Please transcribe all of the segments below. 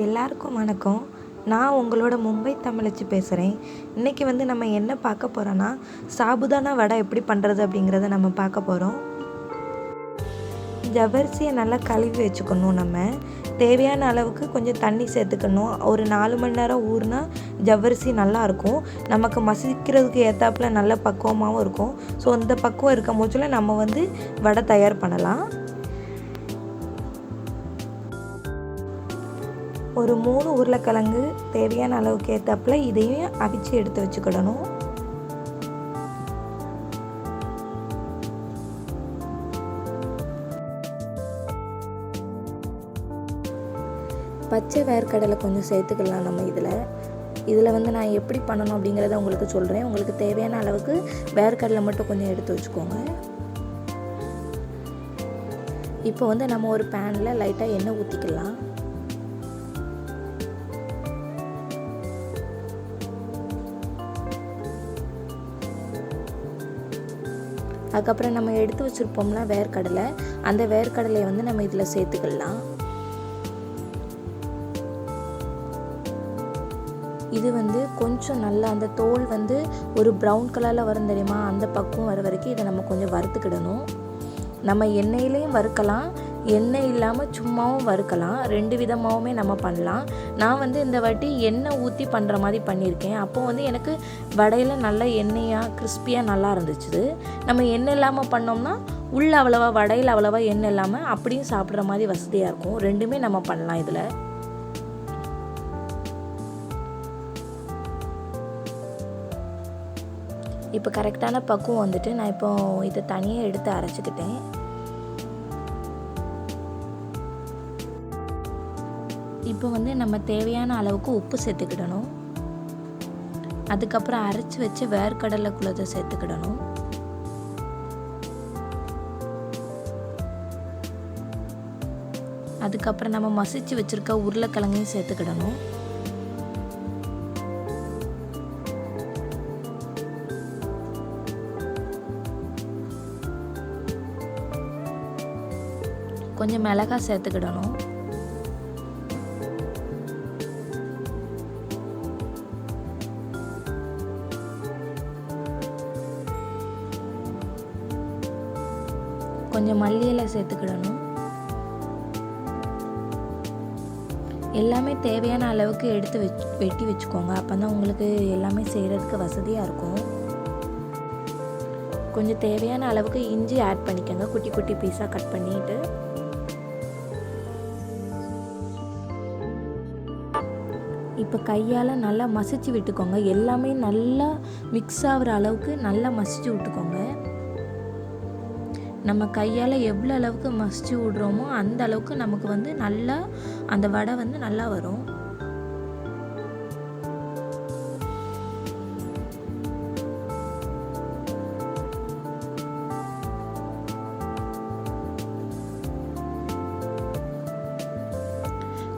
எல்லாருக்கும் வணக்கம். நான் உங்களோட மும்பை தமிழச்சி பேசுகிறேன். இன்றைக்கி நம்ம என்ன பார்க்க போகிறோன்னா, சாபுதானா வடை எப்படி பண்ணுறது அப்படிங்கிறத நம்ம பார்க்க போகிறோம். ஜவ்வரிசியை நல்லா கழுவி வச்சுக்கணும். தேவையான அளவுக்கு கொஞ்சம் தண்ணி சேர்த்துக்கணும். ஒரு 4 மணி நேரம் ஊறினா ஜவ்வரிசி நல்லாயிருக்கும். நமக்கு மசிக்கிறதுக்கு ஏற்றாப்புல நல்ல பக்குவமாகவும் இருக்கும். ஸோ இந்த பக்குவம் இருக்கும் போதில் நம்ம வடை தயார் பண்ணலாம். ஒரு 3 உருளைக்கிழங்கு தேவையான அளவுக்கு ஏற்றாப்புல இதையும் அவிச்சு எடுத்து வச்சுக்கிடணும். பச்சை வேர்க்கடலை கொஞ்சம் சேர்த்துக்கலாம். நம்ம இதில் நான் எப்படி பண்ணணும் அப்படிங்கிறத உங்களுக்கு சொல்கிறேன். உங்களுக்கு தேவையான அளவுக்கு வேர்க்கடலை மட்டும் கொஞ்சம் எடுத்து வச்சுக்கோங்க. இப்போ நம்ம ஒரு பேனில் லைட்டாக எண்ணெய் ஊற்றிக்கலாம். அதுக்கப்புறம் நம்ம எடுத்து வச்சுருப்போம்னா வேர்க்கடலை, அந்த வேர்க்கடலையை நம்ம இதில் சேர்த்துக்கலாம். இது கொஞ்சம் நல்லா அந்த தோல் ஒரு ப்ரௌன் கலரில் வரும் தெரியுமா, அந்த பக்குவம் வர வரைக்கும் இதை நம்ம கொஞ்சம் வறுத்துக்கிடணும். நம்ம எண்ணெயிலையும் வறுக்கலாம், எண்ணெய் இல்லாமல் சும்மாவும் வறுக்கலாம். 2 விதமாகவுமே நம்ம பண்ணலாம். நான் இந்த வாட்டி எண்ணெய் ஊற்றி பண்ணுற மாதிரி பண்ணியிருக்கேன். அப்போது எனக்கு வடையில் நல்லா எண்ணெயாக கிறிஸ்பியாக நல்லா இருந்துச்சு. நம்ம எண்ணெய் இல்லாமல் பண்ணோம்னா உள்ளே அவ்வளவா வடையில் அவ்வளவா எண்ணெய் இல்லாமல் அப்படியும் சாப்பிட்ற மாதிரி வசதியாக இருக்கும். ரெண்டுமே நம்ம பண்ணலாம். இதில் இப்போ கரெக்டான பக்குவம் நான் இப்போ இதை தனியாக எடுத்து அரைச்சிக்கிட்டேன். இப்போ நம்ம தேவையான அளவுக்கு உப்பு சேர்த்துக்கிடணும். அதுக்கப்புறம் அரைச்சி வச்சு வேர்க்கடலை குள்ளதை சேர்த்துக்கிடணும். அதுக்கப்புறம் நம்ம மசிச்சு வச்சுருக்க உருளைக்கிழங்கையும் சேர்த்துக்கிடணும். கொஞ்சம் மிளகாய் சேர்த்துக்கிடணும். கொஞ்சம் மல்லி இலை சேர்த்துக்கிடணும். எல்லாமே தேவையான அளவுக்கு எடுத்து வெட்டி வச்சுக்கோங்க. அப்போ தான் உங்களுக்கு எல்லாமே செய்கிறதுக்கு வசதியாக இருக்கும். கொஞ்சம் தேவையான அளவுக்கு இஞ்சி ஆட் பண்ணிக்கோங்க, குட்டி குட்டி பீஸாக கட் பண்ணிட்டு. இப்போ கையால் நல்லா மசிச்சு விட்டுக்கோங்க. எல்லாமே நல்லா மிக்ஸ் ஆகிற அளவுக்கு நல்லா மசிச்சு விட்டுக்கோங்க. நம்ம கையால் எவ்வளோ அளவுக்கு மசிச்சு விடுறோமோ அந்த அளவுக்கு நமக்கு நல்லா அந்த வடை நல்லா வரும்.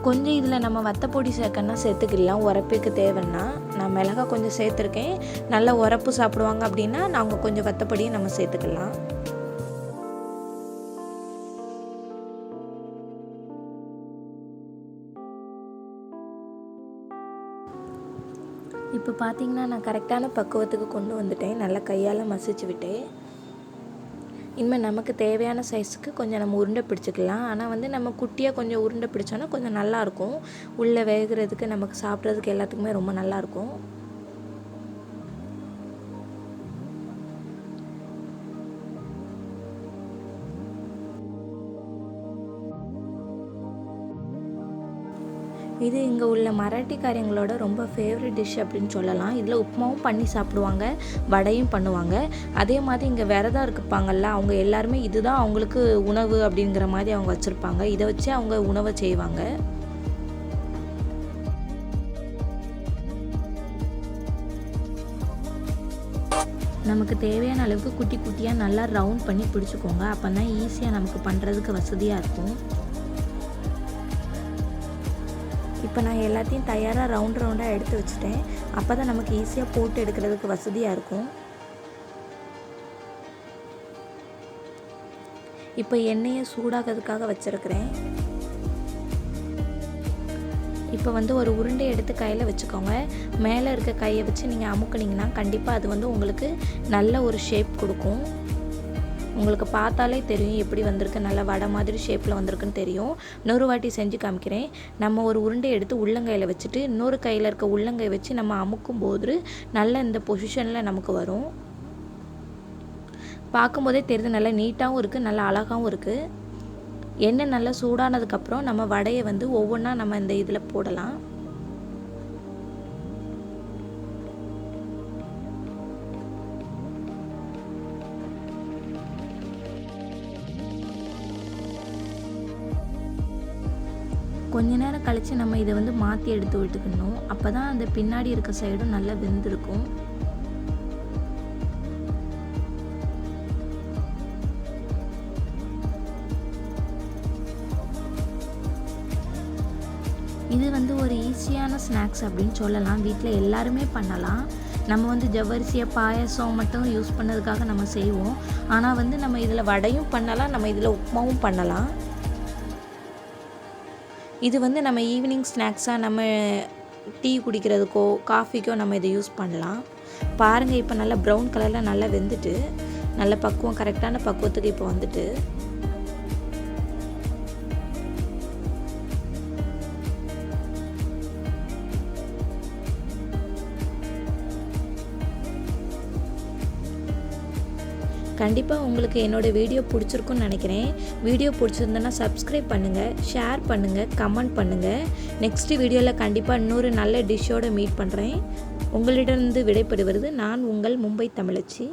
கொஞ்சம் இதில் நம்ம வத்தப்பொடி சேர்க்கணுன்னா சேர்த்துக்கலாம், உரப்புக்கு தேவைன்னா. நான் மிளகாய் கொஞ்சம் சேர்த்துருக்கேன். நல்லா உரப்பு சாப்பிடுவாங்க அப்படின்னா நாங்கள் கொஞ்சம் வத்தப்பொடியும் நம்ம சேர்த்துக்கலாம். இப்போ பார்த்தீங்கன்னா நான் கரெக்டான பக்குவத்துக்கு கொண்டு வந்துட்டேன். நல்லா கையால் மசிச்சு விட்டேன். இனிமேல் நமக்கு தேவையான சைஸுக்கு கொஞ்சம் நம்ம உருண்டை பிடிச்சிக்கலாம். ஆனால் நம்ம குட்டியாக கொஞ்சம் உருண்டை பிடிச்சோன்னா கொஞ்சம் நல்லாயிருக்கும். உள்ளே வேகிறதுக்கு நமக்கு சாப்பிட்றதுக்கு எல்லாத்துக்குமே ரொம்ப நல்லாயிருக்கும். இது இங்கே உள்ள மராட்டிக்காரங்களோட ரொம்ப ஃபேவரட் டிஷ் அப்படின்னு சொல்லலாம். இதில் உப்புமாவும் பண்ணி சாப்பிடுவாங்க, வடையும் பண்ணுவாங்க. அதே மாதிரி இங்கே விரதம் இருப்பாங்கள்ல, அவங்க எல்லாருமே இதுதான் அவங்களுக்கு உணவு அப்படிங்கிற மாதிரி அவங்க வச்சுருப்பாங்க. இதை வச்சு அவங்க உணவை செய்வாங்க. நமக்கு தேவையான அளவுக்கு குட்டி குட்டியாக நல்லா ரவுண்ட் பண்ணி பிடிச்சிக்கோங்க. அப்போ தான் ஈஸியாக நமக்கு பண்ணுறதுக்கு வசதியாக இருக்கும். இப்போ நான் எல்லாத்தையும் தயாராக ரவுண்டாக எடுத்து வச்சுட்டேன். அப்போ தான் நமக்கு ஈஸியாக போட்டு எடுக்கிறதுக்கு வசதியாக இருக்கும். இப்போ எண்ணெயை சூடாகிறதுக்காக வச்சுருக்கிறேன். இப்போ வந்து ஒரு உருண்டை எடுத்து கையில் வச்சுக்கோங்க. மேலே இருக்க கையை வச்சு நீங்கள் அமுக்குனிங்கன்னா கண்டிப்பாக அது வந்து உங்களுக்கு நல்ல ஒரு ஷேப் கொடுக்கும். உங்களுக்கு பார்த்தாலே தெரியும் எப்படி வந்திருக்கு, நல்லா வடை மாதிரி ஷேப்பில் வந்திருக்குன்னு தெரியும். இன்னொரு வாட்டி செஞ்சு காமிக்கிறேன். நம்ம ஒரு உருண்டை எடுத்து உள்ளங்கையில் வச்சுட்டு இன்னொரு கையில் இருக்க உள்ளங்கை வச்சு நம்ம அமுக்கும் போது நல்ல இந்த பொசிஷனில் நமக்கு வரும். பார்க்கும்போதே தெரியுது, நல்லா நீட்டாகவும் இருக்குது, நல்லா அழகாகவும் இருக்குது. எண்ணெய் நல்லா சூடானதுக்கப்புறம் நம்ம வடையை வந்து ஒவ்வொன்றா நம்ம இந்த இதில் போடலாம். கொஞ்ச நேரம் கழித்து நம்ம இதை வந்து மாற்றி எடுத்து விட்டுக்கணும். அப்போ தான் அந்த பின்னாடி இருக்க சைடும் நல்லா வெந்திருக்கும். இது வந்து ஒரு ஈஸியான ஸ்நாக்ஸ் அப்படின்னு சொல்லலாம். வீட்டில் எல்லாருமே பண்ணலாம். நம்ம வந்து ஜவ்வரிசியை பாயசம் மட்டும் யூஸ் பண்ணதுக்காக நம்ம செய்வோம். ஆனால் வந்து நம்ம இதில் வடையும் பண்ணலாம், நம்ம இதில் உப்புமாவும் பண்ணலாம். இது வந்து நம்ம ஈவினிங் ஸ்நாக்ஸாக நம்ம டீ குடிக்கிறதுக்கோ காஃபிக்கோ நம்ம இதை யூஸ் பண்ணலாம். பாருங்கள், இப்போ நல்லா ப்ரௌன் கலரில் நல்லா வெந்துட்டு நல்ல பக்குவம், கரெக்டான பக்குவத்துக்கு இப்போ வந்துட்டு. கண்டிப்பாக உங்களுக்கு என்னோடய வீடியோ பிடிச்சிருக்குன்னு நினைக்கிறேன். வீடியோ பிடிச்சிருந்தேன்னா சப்ஸ்கிரைப் பண்ணுங்கள், ஷேர் பண்ணுங்கள், கமெண்ட் பண்ணுங்கள். நெக்ஸ்ட்டு வீடியோவில் கண்டிப்பாக இன்னொரு நல்ல டிஷ்ஷோடு மீட் பண்ணுறேன். உங்களிடமிருந்து விடைபெறுவது நான் உங்கள் மும்பை தமிழச்சி.